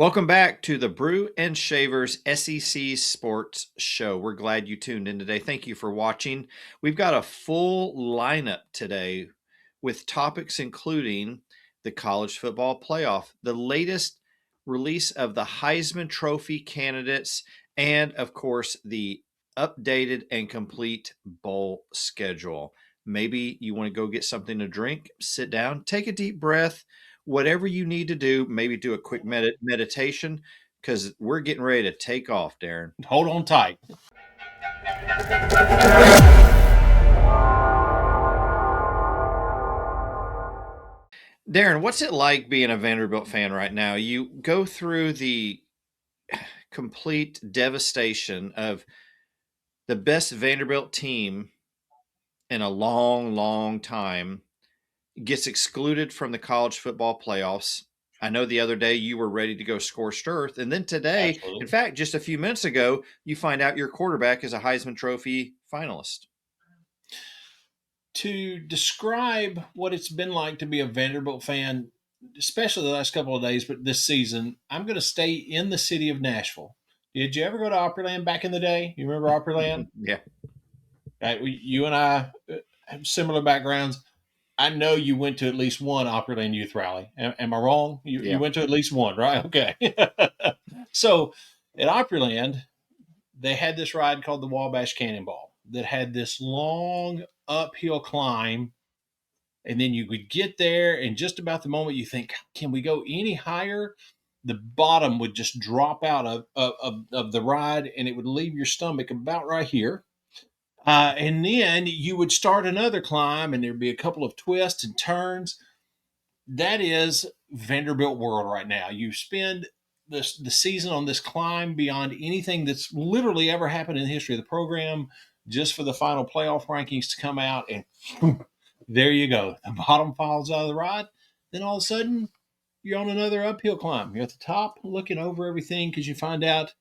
Welcome back to the Brew and Shavers SEC Sports Show. We're glad you tuned in today. Thank you for watching. We've got a full lineup today with topics including the college football playoff, the latest release of the Heisman Trophy candidates, and of course, the updated and complete bowl schedule. Maybe you want to go get something to drink, sit down, take a deep breath, whatever you need to do, maybe do a quick meditation because we're getting ready to take off, Darren. Hold on tight. Darren, what's it like being a Vanderbilt fan right now? You go through the complete devastation of the best Vanderbilt team in a long, long time gets excluded from the college football playoffs. I know the other day you were ready to go scorched earth. And then today, Absolutely. in fact, just a few minutes ago, you find out your quarterback is a Heisman Trophy finalist. To describe what it's been like to be a Vanderbilt fan, especially the last couple of days, but this season, I'm going to stay in the city of Nashville. Did you ever go to Opryland back in the day? You remember Opryland? Yeah. Right, you and I have similar backgrounds. I know you went to at least one Opryland youth rally. Am I wrong? You went to at least one, right? Okay. So at Opryland, they had this ride called the Wabash Cannonball that had this long uphill climb. And then you would get there, and just about the moment you think, can we go any higher? The bottom would just drop out of the ride, and it would leave your stomach about right here. And then you would start another climb, and there'd be a couple of twists and turns. That is Vanderbilt world right now. You spend the season on this climb beyond anything that's literally ever happened in the history of the program, just for the final playoff rankings to come out, and there you go. The bottom falls out of the ride. Then all of a sudden, you're on another uphill climb. You're at the top looking over everything because you find out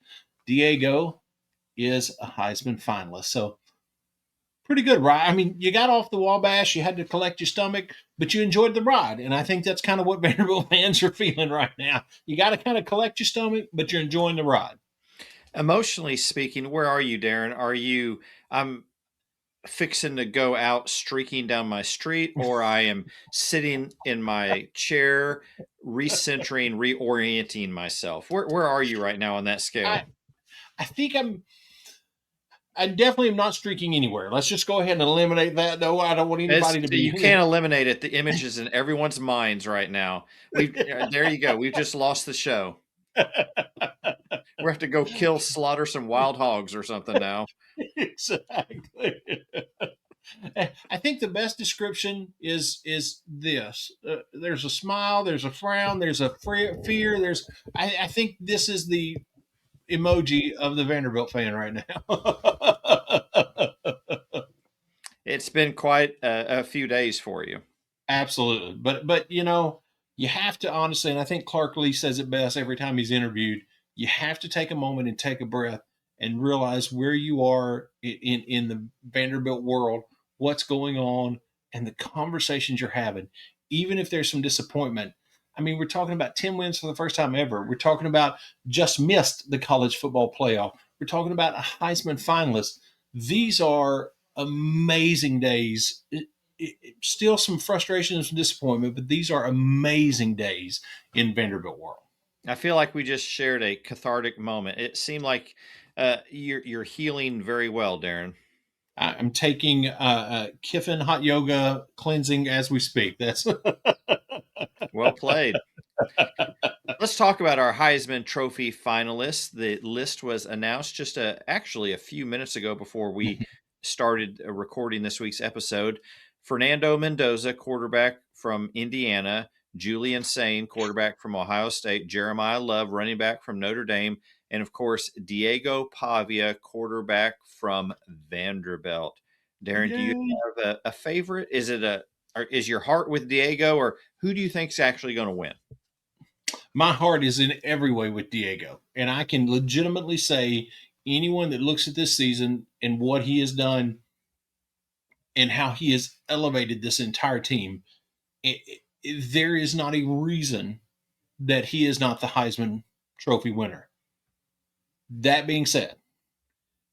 Diego is a Heisman finalist. So pretty good ride. I mean, you got off the Wabash, you had to collect your stomach, but you enjoyed the ride. And I think that's kind of what Vanderbilt fans are feeling right now. You got to kind of collect your stomach, but you're enjoying the ride. Emotionally speaking, where are you, Darren? I'm fixing to go out streaking down my street, or I am sitting in my chair, recentering, reorienting myself. Where are you right now on that scale? I think I definitely am not streaking anywhere. Let's just go ahead and eliminate that. No, I don't want anybody to be. You can't eliminate it. The image is in everyone's minds right now. There you go. We've just lost the show. We have to go slaughter some wild hogs or something now. Exactly. I think the best description is this. There's a smile, there's a frown, there's a fear. I think this is the emoji of the Vanderbilt fan right now. It's been quite a few days for you. Absolutely, but you have to honestly, and I think Clark Lee says it best every time he's interviewed. You have to take a moment and take a breath and realize where you are in the Vanderbilt world, what's going on, and the conversations you're having. Even if there's some disappointment, I mean, we're talking about 10 wins for the first time ever. We're talking about just missed the college football playoff. We're talking about a Heisman finalist. These are amazing days. Still some frustration and some disappointment, but these are amazing days in Vanderbilt world. I feel like we just shared a cathartic moment. It seemed like you're healing very well, Darren. I'm taking Kiffin hot yoga cleansing as we speak. That's well played. Let's talk about our Heisman Trophy finalists. The list was announced just actually a few minutes ago before we started recording this week's episode. Fernando Mendoza, quarterback from Indiana. Julian Sain, quarterback from Ohio State. Jeremiah Love, running back from Notre Dame. And, of course, Diego Pavia, quarterback from Vanderbilt. Darren, do you have a favorite? Is your heart with Diego, or who do you think is actually going to win? My heart is in every way with Diego. And I can legitimately say anyone that looks at this season and what he has done and how he has elevated this entire team, there is not a reason that he is not the Heisman Trophy winner. That being said,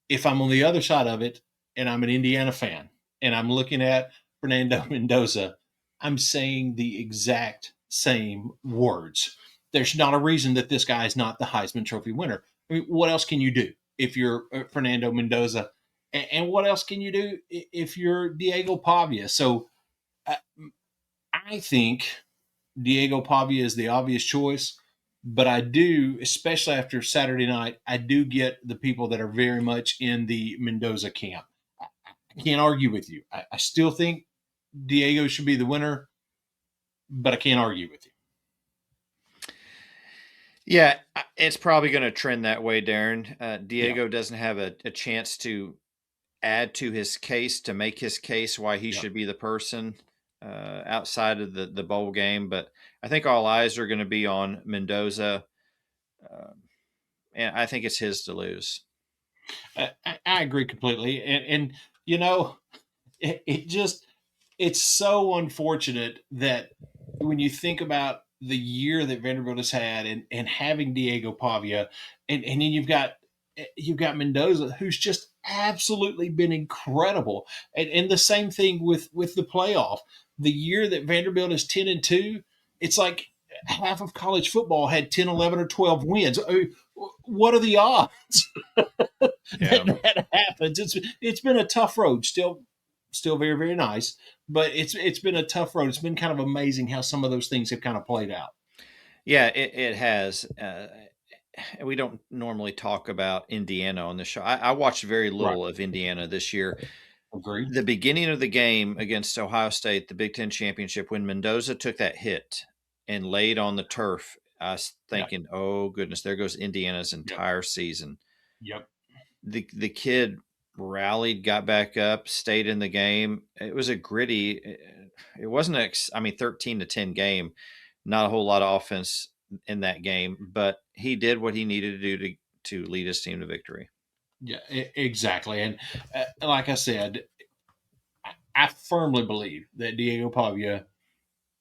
if I'm on the other side of it and I'm an Indiana fan and I'm looking at Fernando Mendoza, I'm saying the exact same words. There's not a reason that this guy is not the Heisman Trophy winner. I mean, what else can you do if you're Fernando Mendoza? And what else can you do if you're Diego Pavia? So I, I think Diego Pavia is the obvious choice, but I do, especially after Saturday night, I do get the people that are very much in the Mendoza camp. I can't argue with you. I still think Diego should be the winner, but I can't argue with you. Yeah, it's probably going to trend that way, Darren. Yeah, Diego doesn't have a chance to add to his case to make his case why he yeah. should be the person outside of the bowl game. But I think all eyes are going to be on Mendoza, uh, and I think it's his to lose. I agree completely. And you know, it just it's so unfortunate that when you think about the year that Vanderbilt has had and having Diego Pavia and then you've got Mendoza who's just absolutely been incredible. And the same thing with the playoff. The year that Vanderbilt is 10-2, it's like half of college football had 10, 11, or 12 wins. What are the odds Yeah. that happens? It's been a tough road. Still very, very nice, but it's been a tough road. It's been kind of amazing how some of those things have kind of played out. Yeah, it has. We don't normally talk about Indiana on the show. I watched very Right. little of Indiana this year. Agreed. The beginning of the game against Ohio State, the Big Ten championship, when Mendoza took that hit and laid on the turf, I was Yeah. thinking, "Oh goodness, there goes Indiana's Yep. entire season." Yep. The kid rallied, got back up, stayed in the game. It was a gritty. It wasn't I mean, 13-10 game. Not a whole lot of offense in that game, but he did what he needed to do to lead his team to victory. Yeah. Exactly. And like I said, I firmly believe that Diego Pavia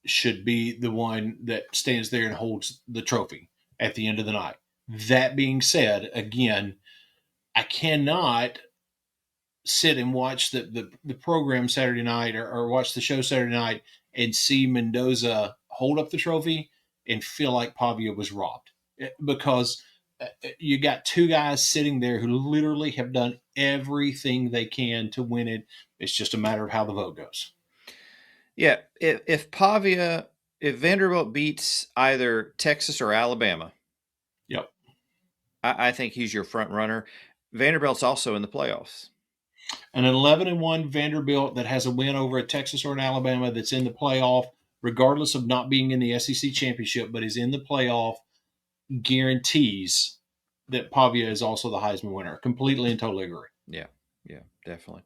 should be the one that stands there and holds the trophy at the end of the night. That being said, again, I cannot sit and watch the program Saturday night or watch the show Saturday night and see Mendoza hold up the trophy and feel like Pavia was robbed because you got two guys sitting there who literally have done everything they can to win it. It's just a matter of how the vote goes. Yeah, if Vanderbilt beats either Texas or Alabama, Yep. I think he's your front runner. Vanderbilt's also in the playoffs. An 11-1 Vanderbilt that has a win over a Texas or an Alabama that's in the playoff, regardless of not being in the SEC championship, but is in the playoff, guarantees that Pavia is also the Heisman winner. Completely and totally agree. Yeah, yeah, definitely.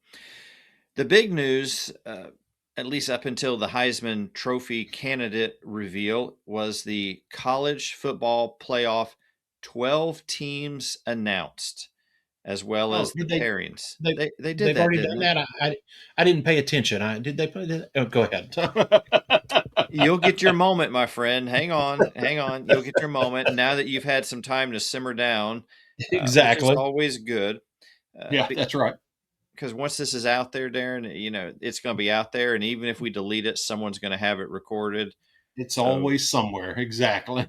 The big news, at least up until the Heisman Trophy candidate reveal, was the college football playoff 12 teams announced, as well Oh, as the did they? pairings. They They did they've that, already didn't done they? that. I didn't pay attention. Did they put it? Oh, go ahead. You'll get your moment, my friend. Hang on, hang on. You'll get your moment now that you've had some time to simmer down, which is Exactly. always good. Yeah, that's right. Because once this is out there, Darren, it's going to be out there, and even if we delete it, someone's going to have it recorded. It's So, always somewhere. Exactly.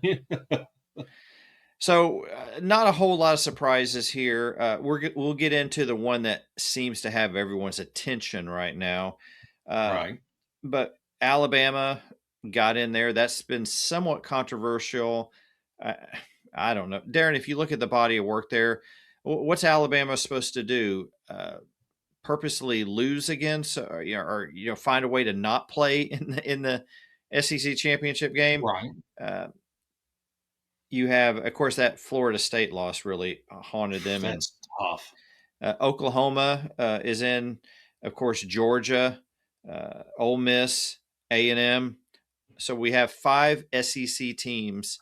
not a whole lot of surprises here. We'll get into the one that seems to have everyone's attention right now. Uh, Right. but Alabama got in there. That's been somewhat controversial. I, I don't know, Darren. If you look at the body of work there, what's Alabama supposed to do? Purposely lose against, or find a way to not play in the SEC championship game? Right. Uh, you have, of course, that Florida State loss really haunted them, and That's tough. Oklahoma is in, of course, Georgia, Ole Miss, A&M. So we have 5 SEC teams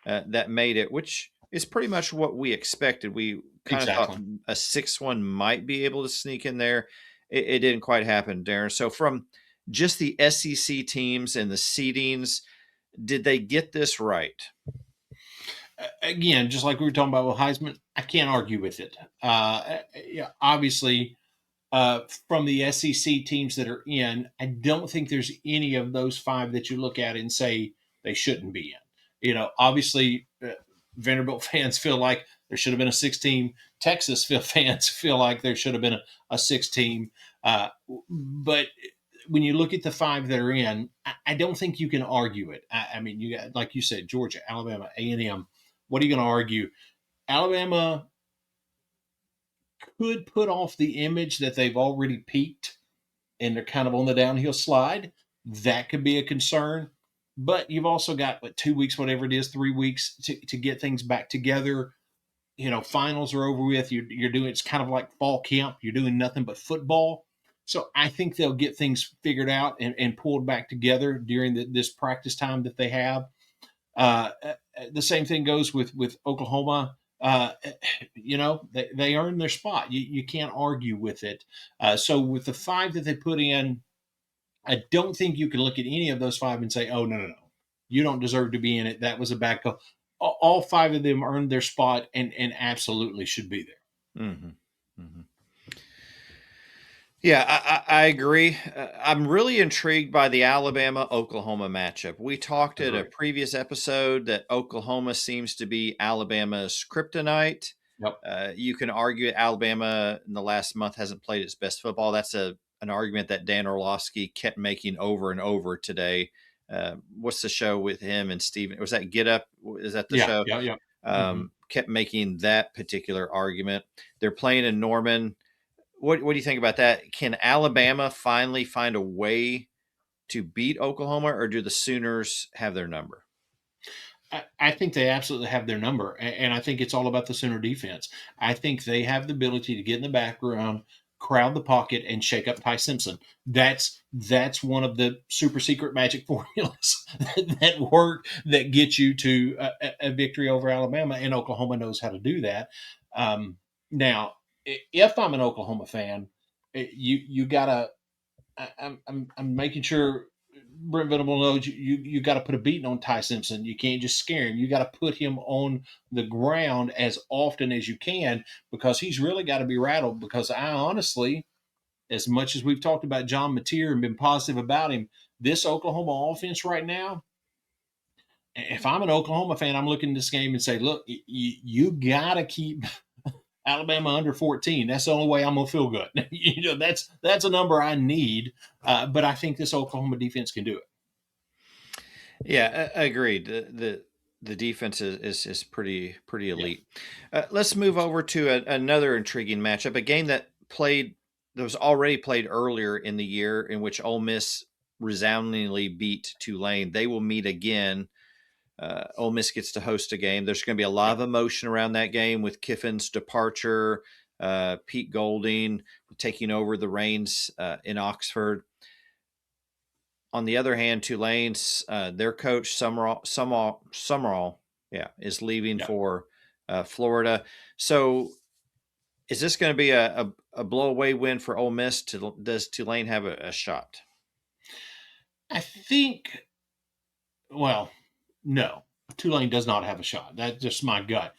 that made it, which is pretty much what we expected. We kind of thought Exactly. a 6th one might be able to sneak in there. It didn't quite happen, Darren. So from just the SEC teams and the seedings, did they get this right? again, just like we were talking about with Heisman, I can't argue with it. Yeah, obviously, from the SEC teams that are in, I don't think there's any of those five that you look at and say they shouldn't be in. Obviously, Vanderbilt fans feel like there should have been a six team. Texas fans feel like there should have been a six team. But when you look at the five that are in, I don't think you can argue it. I mean, you got, like you said, Georgia, Alabama, A&M. What are you going to argue? Alabama could put off the image that they've already peaked and they're kind of on the downhill slide. That could be a concern. But you've also got 2 weeks, whatever it is, 3 weeks to get things back together. Finals are over with. You're doing, it's kind of like fall camp. You're doing nothing but football. So I think they'll get things figured out and pulled back together during this practice time that they have. The same thing goes with Oklahoma. They earned their spot. You can't argue with it. So with the five that they put in, I don't think you can look at any of those five and say, "Oh, no, no, no, you don't deserve to be in it. That was a bad call." All five of them earned their spot and absolutely should be there. Mm-hmm. Mm-hmm. Yeah, I agree. I'm really intrigued by the Alabama Oklahoma matchup. We talked at a Agree. previous episode that Oklahoma seems to be Alabama's kryptonite. Yep. You can argue Alabama in the last month hasn't played its best football. That's an argument that Dan Orlovsky kept making over and over today. What's the show with him and Steven? Was that Get Up? Is that the Yeah. show? Yeah. Yeah. Mm-hmm. Kept making that particular argument. They're playing in Norman. What do you think about that? Can Alabama finally find a way to beat Oklahoma, or do the Sooners have their number? I think they absolutely have their number, and I think it's all about the Sooner defense. I think they have the ability to get in the background, crowd the pocket, and shake up Ty Simpson. That's one of the super secret magic formulas that work that get you to a victory over Alabama, and Oklahoma knows how to do that. Now, if I'm an Oklahoma fan, you gotta. I'm making sure Brent Venable knows you got to put a beating on Ty Simpson. You can't just scare him. You got to put him on the ground as often as you can because he's really got to be rattled. Because I honestly, as much as we've talked about John Mateer and been positive about him, this Oklahoma offense right now, if I'm an Oklahoma fan, I'm looking at this game and say, look, you got to keep Alabama under 14. That's the only way I'm gonna feel good. That's a number I need, but I think this Oklahoma defense can do it. Yeah, agreed. The defense is pretty elite. Let's move over to another intriguing matchup, a game that was already played earlier in the year, in which Ole Miss resoundingly beat Tulane. They will meet again. Ole Miss gets to host a game. There's going to be a lot of emotion around that game with Kiffin's departure, Pete Golding taking over the reins in Oxford. On the other hand, Tulane's their coach Summerall, is leaving for Florida. So, is this going to be a blow-away win for Ole Miss? Does Tulane have a shot? I think. Well, no, Tulane does not have a shot. That's just my gut.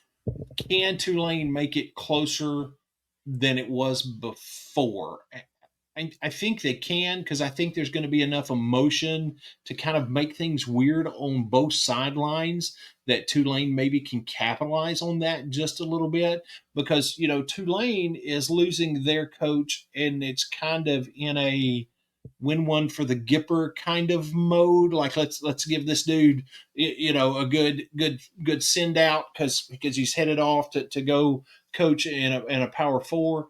Can Tulane make it closer than it was before? I think they can because I think there's going to be enough emotion to kind of make things weird on both sidelines that Tulane maybe can capitalize on that just a little bit because Tulane is losing their coach and it's kind of in a win one for the Gipper kind of mode. Like let's give this dude a good send out because he's headed off to go coach in a Power Four.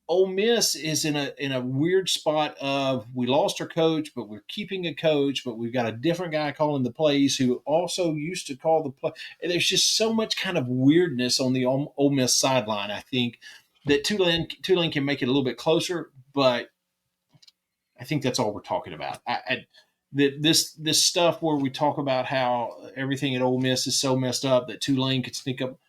Ole Miss is in a weird spot of we lost our coach, but we're keeping a coach, but we've got a different guy calling the plays who also used to call the play. And there's just so much kind of weirdness on the Ole Miss sideline. I think that Tulane can make it a little bit closer, but I think that's all we're talking about. This stuff where we talk about how everything at Ole Miss is so messed up that Tulane could sneak up,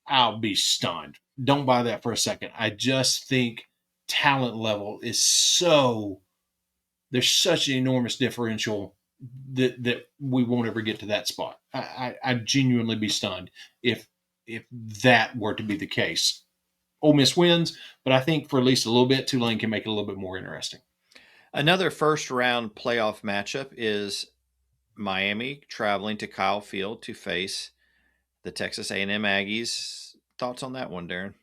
I'll be stunned. Don't buy that for a second. I just think talent level is there's such an enormous differential that we won't ever get to that spot. I'd genuinely be stunned if that were to be the case. Ole Miss wins, but I think for at least a little bit, Tulane can make it a little bit more interesting. Another first round playoff matchup is Miami traveling to Kyle Field to face the Texas A&M Aggies. Thoughts on that one, Darren?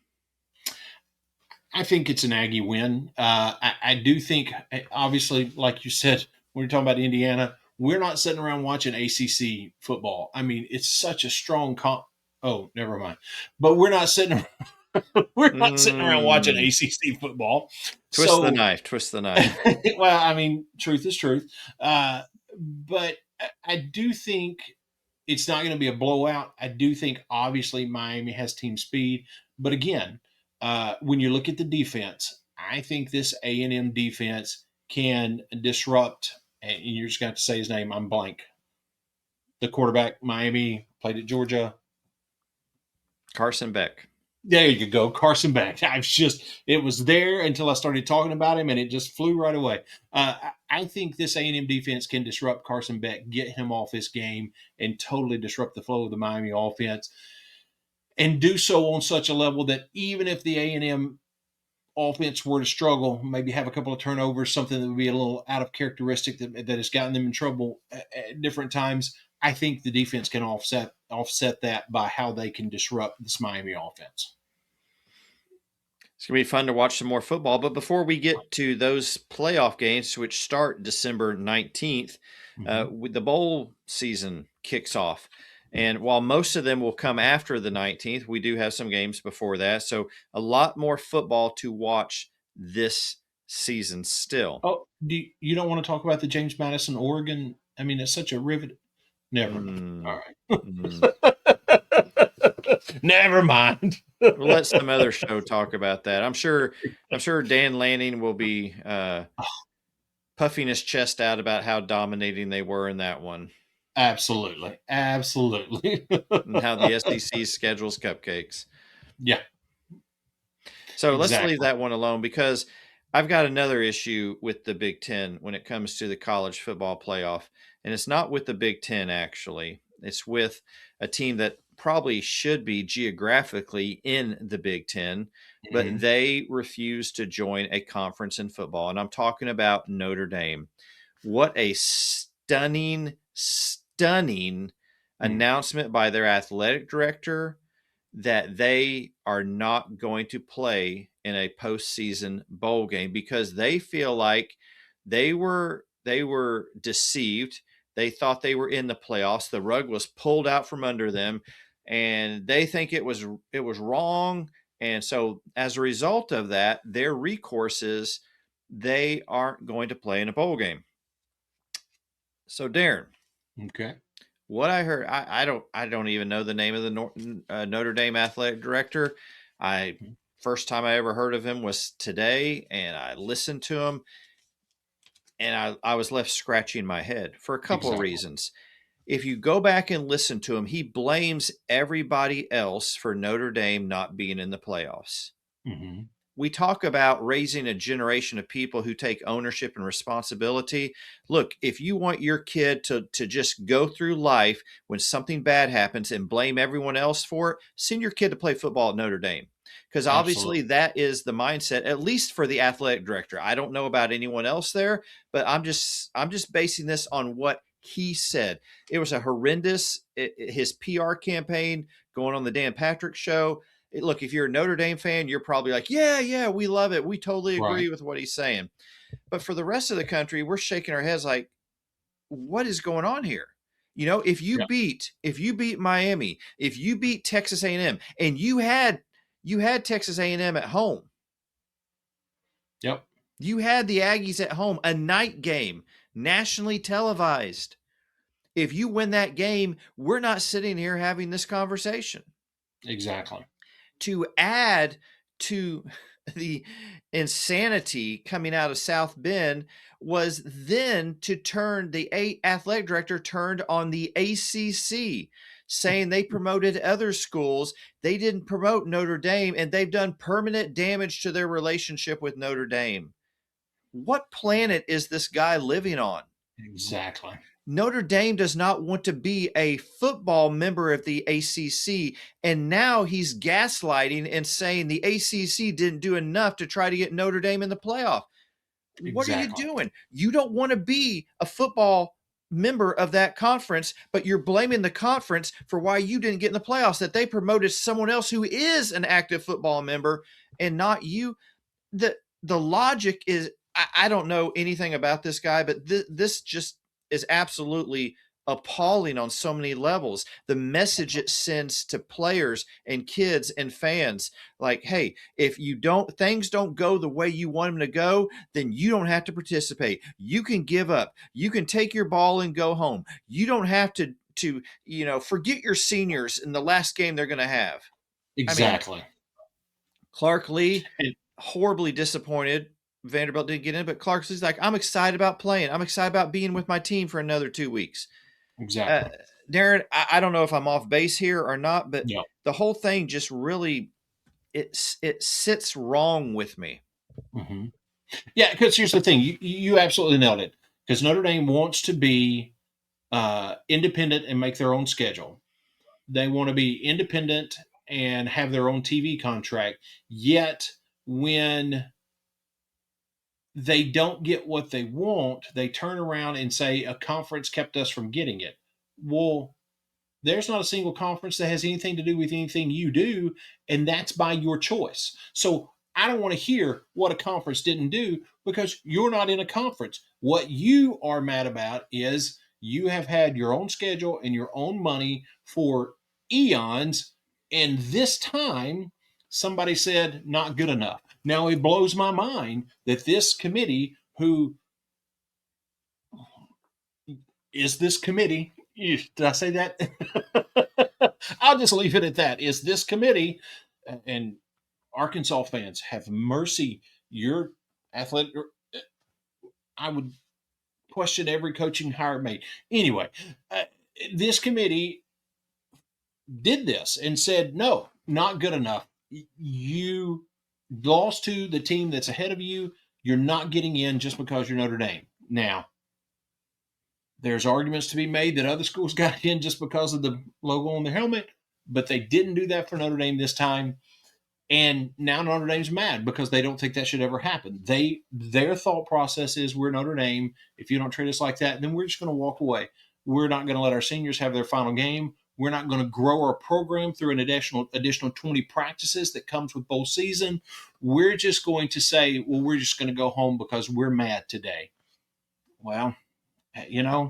I think it's an Aggie win. I do think, obviously, like you said, when you're talking about Indiana, we're not sitting around watching ACC football. I mean, it's such a strong Oh, never mind. But we're not sitting around watching Mm. ACC football. Twist the So, knife. Twist the knife. well, I mean, truth is truth. But I do think it's not going to be a blowout. I do think obviously Miami has team speed, but again, when you look at the defense, I think this A&M defense can disrupt. And you're just going to have to say his name. I'm blank. The quarterback, Miami, played at Georgia. Carson Beck. There you go, Carson Beck. It was there until I started talking about him, and it just flew right away. I think this A&M defense can disrupt Carson Beck, get him off his game, and totally disrupt the flow of the Miami offense, and do so on such a level that even if the A&M offense were to struggle, maybe have a couple of turnovers, something that would be a little out of characteristic that has gotten them in trouble at different times, I think the defense can offset that by how they can disrupt this Miami offense. It's going to be fun to watch some more football. But before we get to those playoff games, which start December 19th, the bowl season kicks off. And while most of them will come after the 19th, we do have some games before that. So a lot more football to watch this season still. Oh, you don't want to talk about the James Madison, Oregon? I mean, it's such a rivet. Never mind. All right. Never mind. We'll let some other show talk about that. I'm sure Dan Lanning will be puffing his chest out about how dominating they were in that one. Absolutely. Absolutely. And how the SEC schedules cupcakes. Yeah. So let's leave that one alone, because I've got another issue with the Big Ten when it comes to the college football playoff. And it's not with the Big Ten, actually. It's with a team that probably should be geographically in the Big Ten, but they refuse to join a conference in football. And I'm talking about Notre Dame. What a stunning announcement by their athletic director that they are not going to play in a postseason bowl game, because they feel like they were deceived. They thought they were in the playoffs. The rug was pulled out from under them, and they think it was wrong. And so as a result of that, their recourse is they aren't going to play in a bowl game. So Darren, okay, what I heard, I don't even know the name of the Notre Dame athletic director. First time I ever heard of him was today, and I listened to him, and I was left scratching my head for a couple of reasons. If you go back and listen to him, he blames everybody else for Notre Dame not being in the playoffs. We talk about raising a generation of people who take ownership and responsibility. Look, if you want your kid to just go through life when something bad happens and blame everyone else for it, send your kid to play football at Notre Dame. Because obviously that is the mindset, at least for the athletic director. I don't know about anyone else there, but I'm just basing this on what he said. It was a horrendous, his PR campaign going on the Dan Patrick show. Look, if you're a Notre Dame fan, you're probably like, yeah, we love it. We totally agree with what he's saying. But for the rest of the country, we're shaking our heads like, what is going on here? You know, if you beat Miami, if you beat Texas A&M, and you had Texas A&M at home. Yep. You had the Aggies at home, a night game, nationally televised. If you win that game, we're not sitting here having this conversation. Exactly. To add to the insanity coming out of South Bend was then to turn the athletic director turned on the ACC, saying they promoted other schools. They didn't promote Notre Dame, and they've done permanent damage to their relationship with Notre Dame. What planet is this guy living on? Exactly. Notre Dame does not want to be a football member of the ACC, and now he's gaslighting and saying the ACC didn't do enough to try to get Notre Dame in the playoff. What are you Exactly. doing? You don't want to be a football member of that conference, but you're blaming the conference for why you didn't get in the playoffs, that they promoted someone else who is an active football member and not you. The logic is, I don't know anything about this guy, but this just is absolutely appalling on so many levels. The message it sends to players and kids and fans, like, hey, if you don't things don't go the way you want them to go, then you don't have to participate. You can give up. You can take your ball and go home. You don't have to forget your seniors in the last game they're going to have. I mean, Exactly. Clark Lee, And horribly disappointed Vanderbilt didn't get in, but Clark Lee's like, I'm excited about playing. I'm excited about being with my team for another 2 weeks. Uh, exactly. Darren, I don't know if I'm off base here or not, but Yeah. the whole thing just really it sits wrong with me. Hmm. Yeah, because here's the thing: you absolutely nailed it. Because Notre Dame wants to be independent and make their own schedule. They want to be independent and have their own TV contract. Yet, when they don't get what they want, they turn around and say a conference kept us from getting it. Well, there's not a single conference that has anything to do with anything you do, and that's by your choice. So I don't want to hear what a conference didn't do because you're not in a conference. What you are mad about is you have had your own schedule and your own money for eons, and this time somebody said not good enough. Now it blows my mind that this committee, who is this committee? Did I say that? I'll just leave it at that. Is this committee, and Arkansas fans, have mercy. Your athletic, I would question every coaching hire made. Anyway, this committee did this and said, no, not good enough. You lost to the team that's ahead of you. You're not getting in just because you're Notre Dame. Now, there's arguments to be made that other schools got in just because of the logo on their helmet, but they didn't do that for Notre Dame this time. And now Notre Dame's mad because they don't think that should ever happen. Their thought process is, we're Notre Dame. If you don't treat us like that, then we're just going to walk away. We're not going to let our seniors have their final game. We're not going to grow our program through an additional 20 practices that comes with bowl season. We're just going to say, well, we're just going to go home because we're mad today. Well, I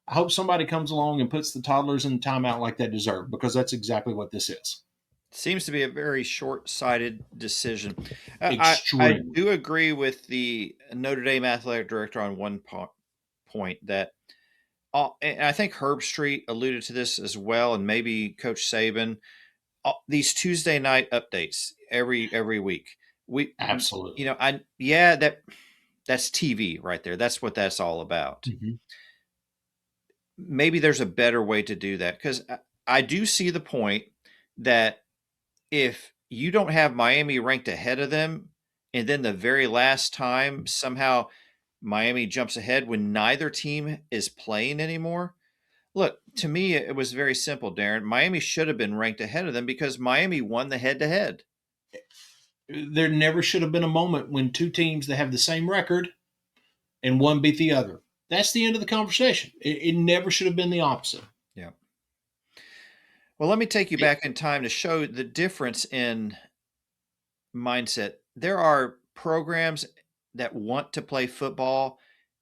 hope somebody comes along and puts the toddlers in timeout like they deserve, because that's exactly what this is. Seems to be a very short-sighted decision. I Extreme. do agree with the Notre Dame athletic director on one point that, and I think Herb Street alluded to this as well, and maybe Coach Saban. These Tuesday night updates every week. We, Absolutely. I yeah, that's TV right there. That's what that's all about. Hmm. Maybe there's a better way to do that, because I do see the point that if you don't have Miami ranked ahead of them, and then the very last time somehow Miami jumps ahead when neither team is playing anymore. Look, to me, it was very simple, Darren. Miami should have been ranked ahead of them because Miami won the head to head. There never should have been a moment when two teams that have the same record and one beat the other. That's the end of the conversation. It never should have been the opposite. Yeah. Well, let me take you It, back in time to show the difference in mindset. There are programs that want to play football,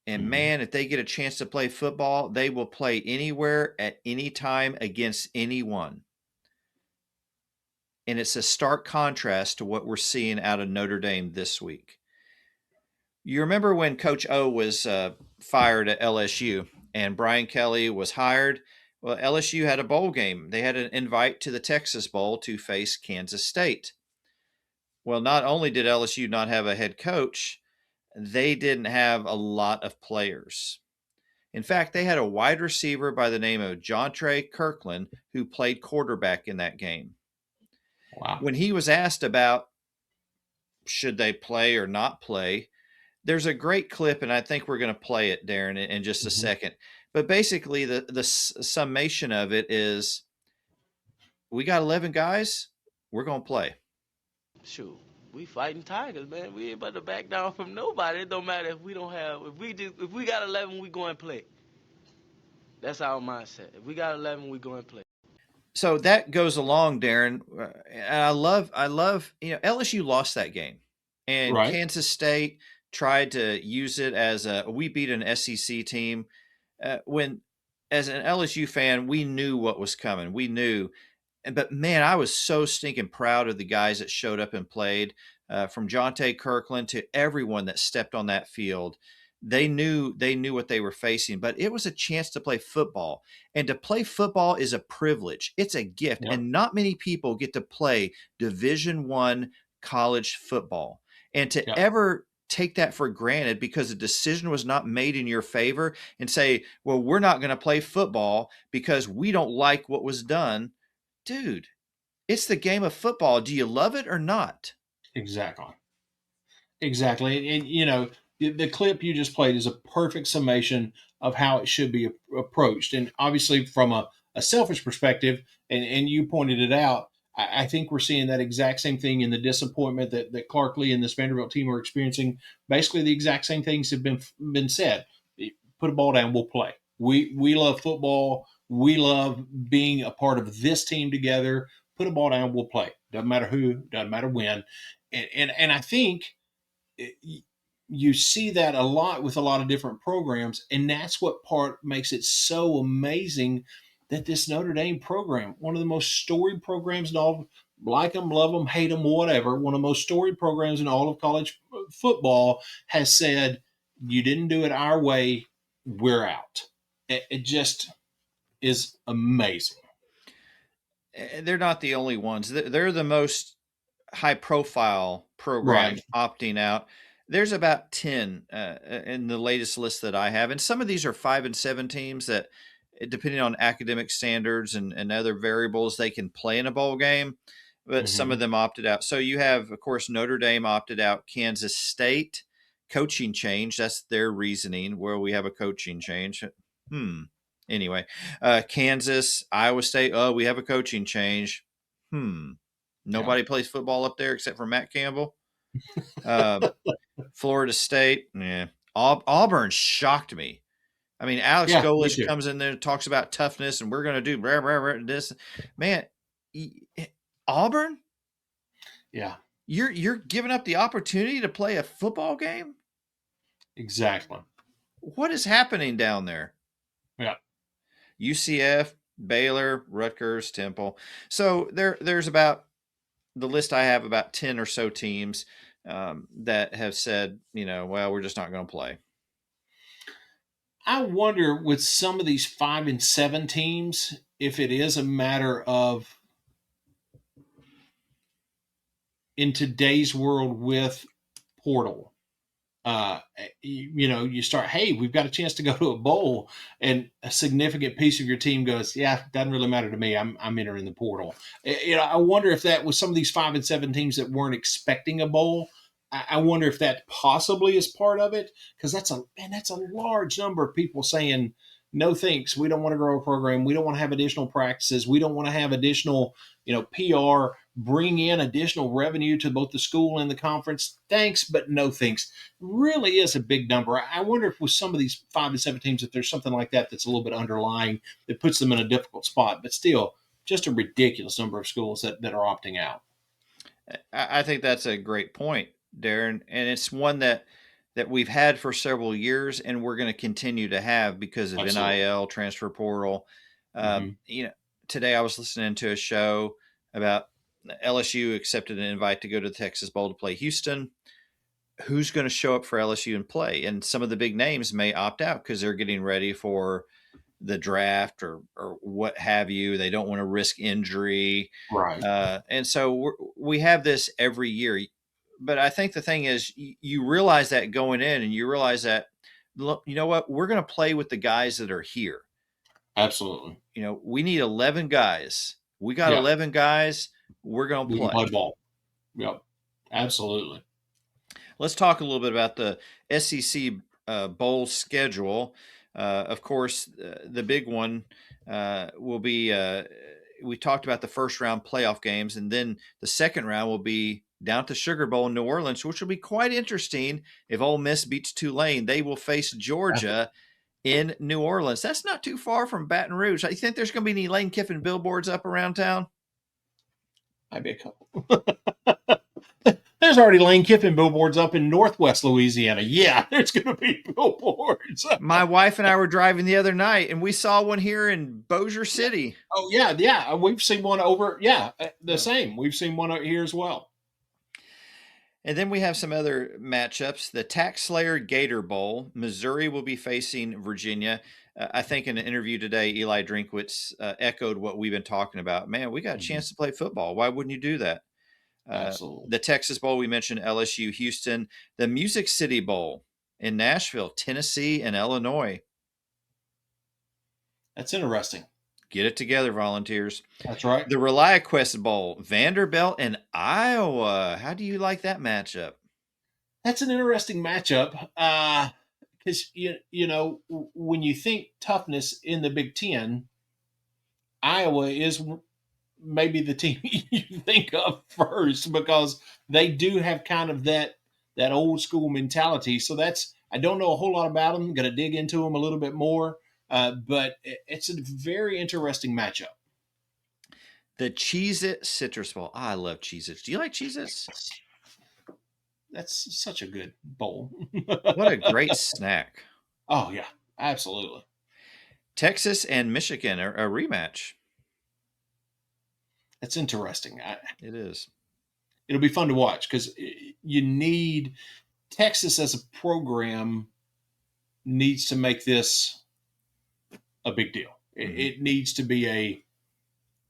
and mhm. man, if they get a chance to play football, they will play anywhere at any time against anyone. And it's a stark contrast to what we're seeing out of Notre Dame this week. You remember when Coach O was fired at LSU and Brian Kelly was hired? Well, LSU had a bowl game. They had an invite to the Texas Bowl to face Kansas State. Well, not only did LSU not have a head coach, they didn't have a lot of players. In fact, they had a wide receiver by the name of Jontre Kirkland who played quarterback in that game. Wow. When he was asked about should they play or not play, there's a great clip, and I think we're going to play it, Darren, in just a Hmm. second. But basically, the summation of it is we got 11 guys. We're going to play. Shoot, we fighting tigers, man. We ain't about to back down from nobody. It don't matter if we don't have, if we got 11, we go and play. That's our mindset. If we got 11, we go and play. So that goes along, Darren. And I love, LSU lost that game, and Right. Kansas State tried to use it as we beat an SEC team. When, as an LSU fan, we knew what was coming. We knew, but man, I was so stinking proud of the guys that showed up and played, from Jonte Kirkland to everyone that stepped on that field. They knew what they were facing, but it was a chance to play football. And to play football is a privilege. It's a gift, Yep. and not many people get to play Division I college football. And to Yep. ever take that for granted because a decision was not made in your favor and say, well, we're not going to play football because we don't like what was done. Dude, it's the game of football. Do you love it or not? Exactly. Exactly. And, the clip you just played is a perfect summation of how it should be approached. And obviously, from a selfish perspective, and you pointed it out, I think we're seeing that exact same thing in the disappointment that Clark Lee and this Vanderbilt team are experiencing. Basically, the exact same things have been said. Put a ball down, we'll play. We love football. We love being a part of this team together. Put a ball down, we'll play. Doesn't matter who, doesn't matter when. And I think you see that a lot with a lot of different programs, and that's what part makes it so amazing that this Notre Dame program, one of the most storied programs in all, like them, love them, hate them, whatever, one of the most storied programs in all of college football, has said, "You didn't do it our way, we're out." It just is amazing. They're not the only ones. They're the most high profile program Right. opting out. There's about 10 in the latest list that I have. And some of these are 5-7 teams that, depending on academic standards and other variables, they can play in a bowl game, but some of Mm-hmm. them opted out. So you have, of course, Notre Dame opted out, Kansas State, coaching change. That's their reasoning, where we have a coaching change. Hmm. Anyway, Kansas, Iowa State, oh, we have a coaching change. Hmm. Yeah. Nobody plays football up there except for Matt Campbell. Uh, Florida State, yeah. Auburn shocked me. I mean, Alex Yeah, me Golesh too. comes in there and talks about toughness, and we're going to do rah, rah, rah, this. Man, Auburn, Yeah, you're giving up the opportunity to play a football game. exactly. What is happening down there? Yeah. UCF, Baylor, Rutgers, Temple. So there's about, the list I have, about 10 or so teams that have said, well, we're just not going to play. I wonder with some of these 5-7 teams if it is a matter of, in today's world with portal, you start, hey, we've got a chance to go to a bowl, and a significant piece of your team goes, yeah, doesn't really matter to me. I'm entering the portal. I wonder if that was some of these 5-7 teams that weren't expecting a bowl. I wonder if that possibly is part of it, because that's a large number of people saying, no thanks, we don't want to grow a program, we don't want to have additional practices, we don't want to have additional PR, bring in additional revenue to both the school and the conference, thanks but no thanks. Really is a big number. I wonder if with some of these 5-7 teams, if there's something like that that's a little bit underlying that puts them in a difficult spot, but still just a ridiculous number of schools that are opting out. I think that's a great point, Darren, and it's one that we've had for several years, and we're going to continue to have because of Absolutely. NIL, transfer portal. Mm-hmm. Today I was listening to a show about LSU accepted an invite to go to the Texas Bowl to play Houston. Who's going to show up for LSU and play? And some of the big names may opt out because they're getting ready for the draft or what have you. They don't want to risk injury. Right. And so we have this every year. But I think the thing is, you realize that going in, and you realize that, look, you know what? We're going to play with the guys that are here. Absolutely. We need 11 guys. We got Yeah. 11 guys. We're going to We can play. play ball. Yep. Absolutely. Let's talk a little bit about the SEC bowl schedule. Of course, the big one will be we talked about the first round playoff games, and then the second round will be down at the Sugar Bowl in New Orleans, which will be quite interesting. If Ole Miss beats Tulane, they will face Georgia in New Orleans. That's not too far from Baton Rouge. You think there's going to be any Lane Kiffin billboards up around town? Might be a couple. There's already Lane Kiffin billboards up in Northwest Louisiana. Yeah, there's going to be billboards. My wife and I were driving the other night, and we saw one here in Bossier City. Oh, yeah. We've seen one over, the same. We've seen one out here as well. And then we have some other matchups. The Tax Slayer Gator Bowl. Missouri will be facing Virginia. I think in an interview today, Eli Drinkwitz echoed what we've been talking about. Man, we got a chance to play football. Why wouldn't you do that? Absolutely. The Texas Bowl, we mentioned LSU, Houston. The Music City Bowl in Nashville, Tennessee, and Illinois. That's interesting. Get it together, Volunteers. That's right. The ReliaQuest Bowl, Vanderbilt and Iowa. How do you like that matchup? That's an interesting matchup because, you know, when you think toughness in the Big Ten, Iowa is maybe the team you think of first because they do have kind of that old school mentality. So I don't know a whole lot about them. Going to dig into them a little bit more, but it's a very interesting matchup. The Cheez-It Citrus Bowl. I love Cheez-Its. Do you like Cheez-Its? That's such a good bowl. What a great snack. Oh, yeah, absolutely. Texas and Michigan, a rematch. That's interesting. It is. It'll be fun to watch because you need Texas as a program needs to make this a big deal. Mm-hmm. It needs to be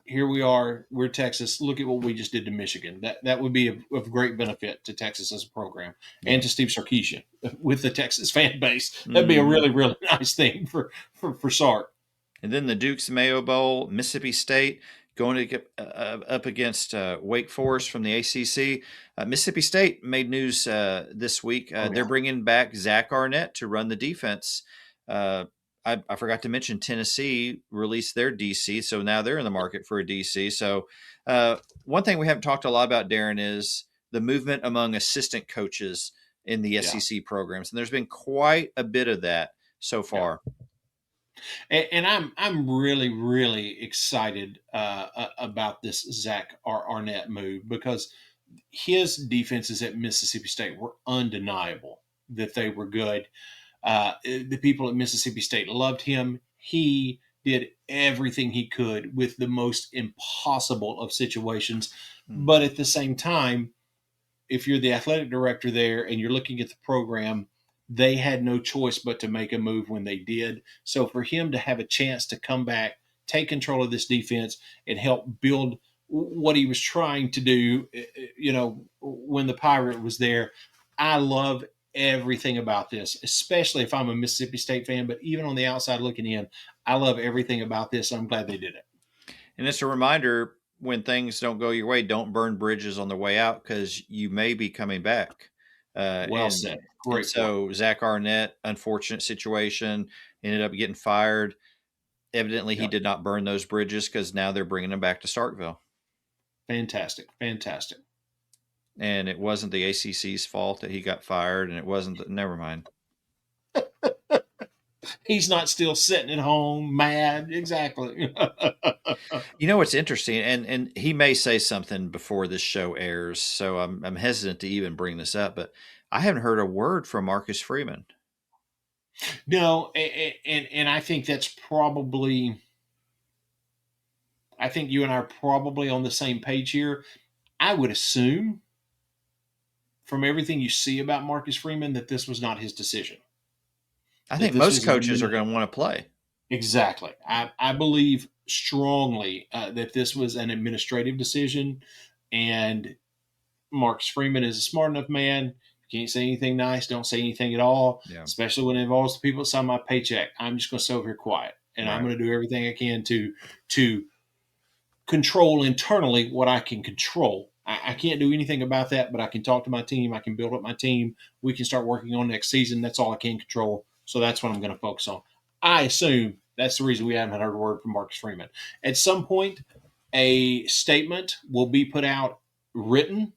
here we are, we're Texas. Look at what we just did to Michigan. That would be of great benefit to Texas as a program and to Steve Sarkisian with the Texas fan base. That'd be a really, really nice thing for Sark. And then the Duke's Mayo Bowl, Mississippi State going to get up against Wake Forest from the ACC. Mississippi State made news this week. They're bringing back Zach Arnett to run the defense. I forgot to mention Tennessee released their DC, so now they're in the market for a DC. So one thing we haven't talked a lot about, Darren, is the movement among assistant coaches in the SEC programs, and there's been quite a bit of that so far. And I'm really, really excited about this Zach Arnett move because his defenses at Mississippi State were undeniable that they were good. The people at Mississippi State loved him. He did everything he could with the most impossible of situations. But at the same time, if you're the athletic director there and you're looking at the program, they had no choice but to make a move when they did. So for him to have a chance to come back, take control of this defense, and help build what he was trying to do, you know, when the Pirate was there, I love everything about this, especially if I'm a Mississippi State fan, but even on the outside looking in, I love everything about this. I'm glad they did it. And it's a reminder, when things don't go your way, don't burn bridges on the way out because you may be coming back. Well said. Great. So Zach Arnett, unfortunate situation, ended up getting fired. Evidently, he did not burn those bridges because now they're bringing him back to Starkville. Fantastic. And it wasn't the ACC's fault that he got fired, and it wasn't. Never mind. He's not still sitting at home mad. Exactly. You know what's interesting, and he may say something before this show airs, so I'm hesitant to even bring this up, but I haven't heard a word from Marcus Freeman. No, and I think that's probably. I think you and I are probably on the same page here. I would assume, from everything you see about Marcus Freeman, that this was not his decision. I think most coaches are going to want to play. Exactly. I believe strongly that this was an administrative decision, and Marcus Freeman is a smart enough man. You can't say anything nice. Don't say anything at all, especially when it involves the people that sign my paycheck. I'm just going to sit over here quiet, and I'm going to do everything I can to control internally what I can control. I can't do anything about that, but I can talk to my team. I can build up my team. We can start working on next season. That's all I can control. So that's what I'm going to focus on. I assume that's the reason we haven't heard a word from Marcus Freeman. At some point, a statement will be put out written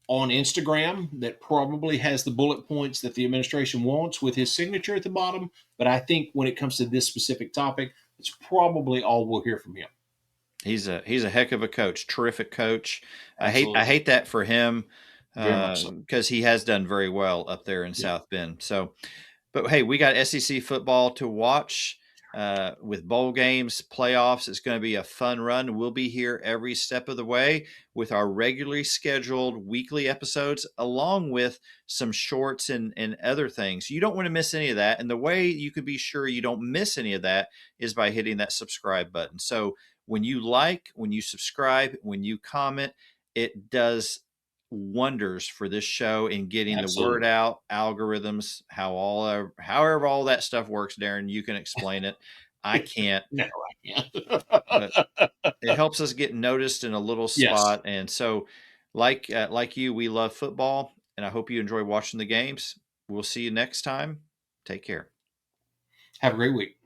on Instagram that probably has the bullet points that the administration wants with his signature at the bottom. But I think when it comes to this specific topic, it's probably all we'll hear from him. He's a heck of a coach, terrific coach. I Absolutely. hate that for him Very much so. because he has done very well up there in Yeah. South Bend. So, but hey, we got SEC football to watch with bowl games, playoffs. It's going to be a fun run. We'll be here every step of the way with our regularly scheduled weekly episodes, along with some shorts and other things. You don't want to miss any of that. And the way you can be sure you don't miss any of that is by hitting that subscribe button. So when you like, when you subscribe, when you comment, it does wonders for this show in getting the word Absolutely. out, algorithms, however all that stuff works. Darren, you can explain it. I can't, No, I but can't. it helps us get noticed in a little Yes. spot. And so, like you, we love football, and I hope you enjoy watching the games. We'll see you next time. Take care. Have a great week.